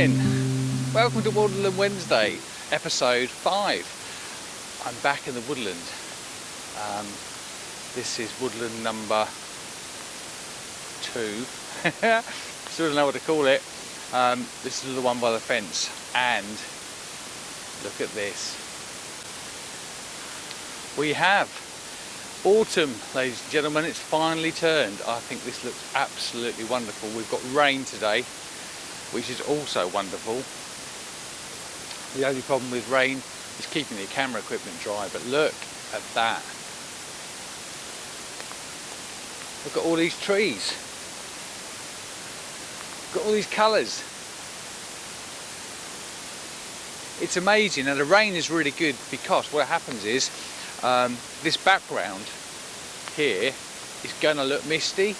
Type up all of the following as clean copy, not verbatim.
morning, welcome to Woodland Wednesday, episode 5. I'm back in the woodland. This is woodland number 2. Still don't know what to call it. This is the one by the fence, and look at this. We have autumn, ladies and gentlemen. It's finally turned. I think this looks absolutely wonderful. We've got rain today, which is also wonderful. The only problem with rain is keeping the camera equipment dry, but look at that. Look at all these trees. Look at all these colours. It's amazing, and the rain is really good because what happens is this background here is going to look misty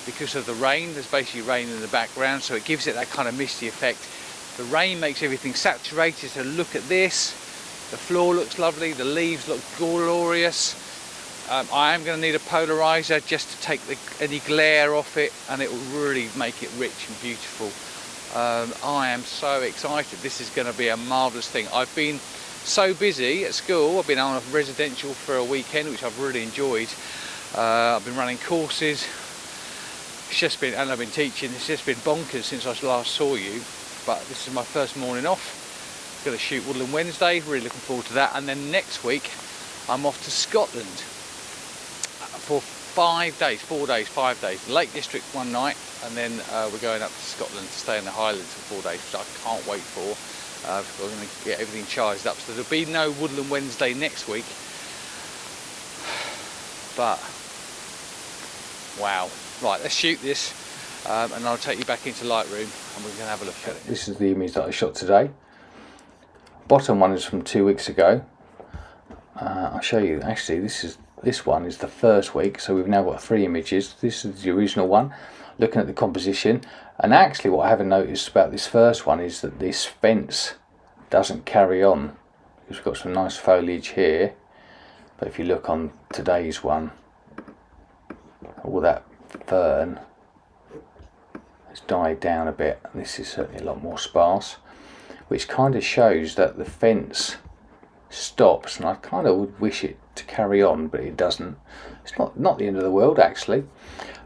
because of the rain. There's basically rain in the background, so it gives it that kind of misty effect. The rain makes everything saturated, so look at this. The floor looks lovely, the leaves look glorious. I am going to need a polarizer just to take any glare off it, and it will really make it rich and beautiful. I am so excited. This is going to be a marvellous thing. I've been so busy at school. I've been on a residential for a weekend, which I've really enjoyed. I've been running courses. It's just been, and I've been teaching. It's just been bonkers since I last saw you. But this is my first morning off. Going to shoot Woodland Wednesday. Really looking forward to that. And then next week, I'm off to Scotland for 5 days, 4 days, 5 days. The Lake District one night, and then we're going up to Scotland to stay in the Highlands for 4 days, which I can't wait for. We're going to get everything charged up, so there'll be no Woodland Wednesday next week. But wow, right, let's shoot this, and I'll take you back into Lightroom and we can have a look at it. This is the image that I shot today. Bottom one is from 2 weeks ago. I'll show you. Actually, this one is the first week, so we've now got 3 images. This is the original one. Looking at the composition, and actually what I haven't noticed about this first one is that this fence doesn't carry on. We've got some nice foliage here, but if you look on today's one, all that fern has died down a bit. This is certainly a lot more sparse, which kind of shows that the fence stops, and I kind of would wish it to carry on, but it doesn't. It's not the end of the world, actually.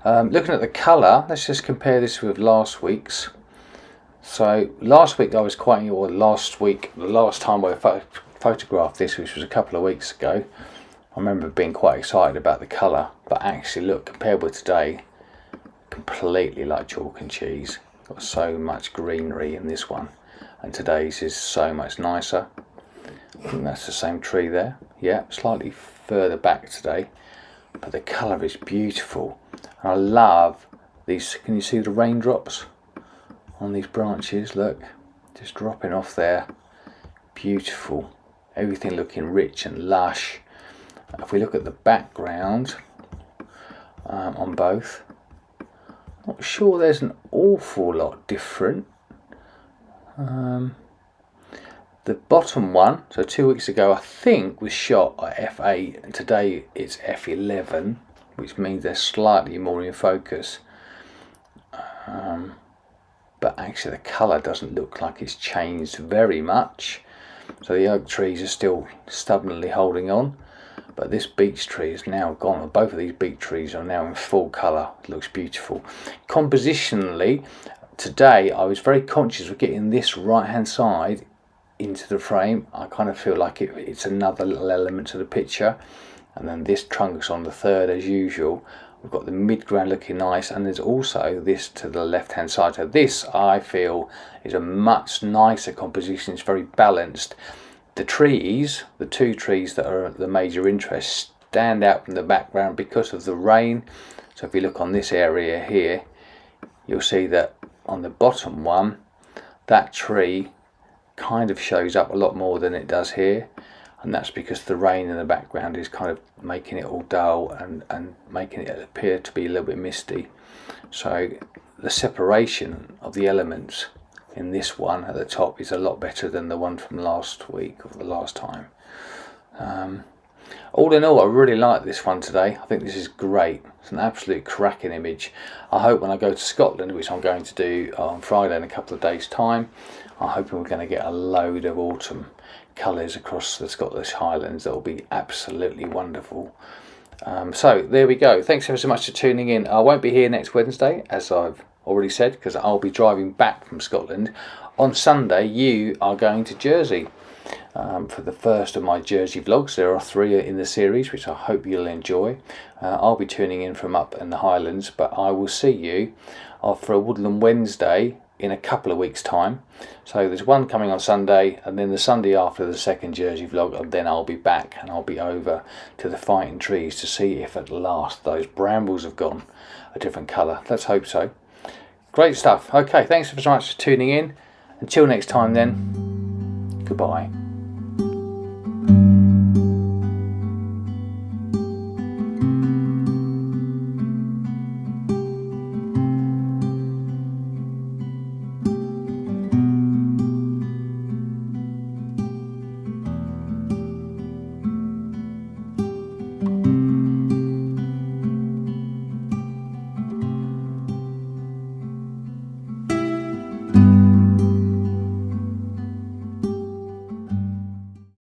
Looking at the colour, let's just compare this with last week's. So last week I was quite, or last week, the last time I photographed this, which was a couple of weeks ago, I remember being quite excited about the colour, but actually look, compared with today, completely like chalk and cheese. Got so much greenery in this one, and today's is so much nicer. I think that's the same tree there. Yeah, slightly further back today, but the colour is beautiful. And I love these. Can you see the raindrops on these branches? Look, just dropping off there. Beautiful. Everything looking rich and lush. If we look at the background on both, not sure there's an awful lot different. The bottom one, so 2 weeks ago, I think was shot at f8, and today it's f11, which means they're slightly more in focus. But actually the colour doesn't look like it's changed very much. So the oak trees are still stubbornly holding on, but this beech tree is now gone. Both of these beech trees are now in full colour. It looks beautiful. Compositionally, today I was very conscious of getting this right hand side into the frame. I kind of feel like it's another little element to the picture, and then this trunk's on the third as usual. We've got the mid-ground looking nice, and there's also this to the left hand side. So this, I feel, is a much nicer composition. It's very balanced. The trees, the 2 trees that are the major interest, stand out from the background because of the rain. So if you look on this area here, you'll see that on the bottom one, that tree kind of shows up a lot more than it does here, and that's because the rain in the background is kind of making it all dull and making it appear to be a little bit misty. So the separation of the elements in this one at the top is a lot better than the one from last week or the last time. All in all, I really like this one today. I think this is great. It's an absolute cracking image. I hope when I go to Scotland, which I'm going to do on Friday in a couple of days' time, I'm hoping we're going to get a load of autumn colours across the Scottish Highlands. That will be absolutely wonderful. So there we go. Thanks ever so much for tuning in. I won't be here next Wednesday, as I've already said, because I'll be driving back from Scotland. On Sunday, you are going to Jersey. For the first of my Jersey vlogs. There are 3 in the series, which I hope you'll enjoy. I'll be tuning in from up in the Highlands, but I will see you for a Woodland Wednesday in a couple of weeks' time. So there's one coming on Sunday, and then the Sunday after the second Jersey vlog, and then I'll be back and I'll be over to the Fighting Trees to see if at last those brambles have gone a different colour. Let's hope so. Great stuff. Okay, thanks so much for tuning in. Until next time then, goodbye.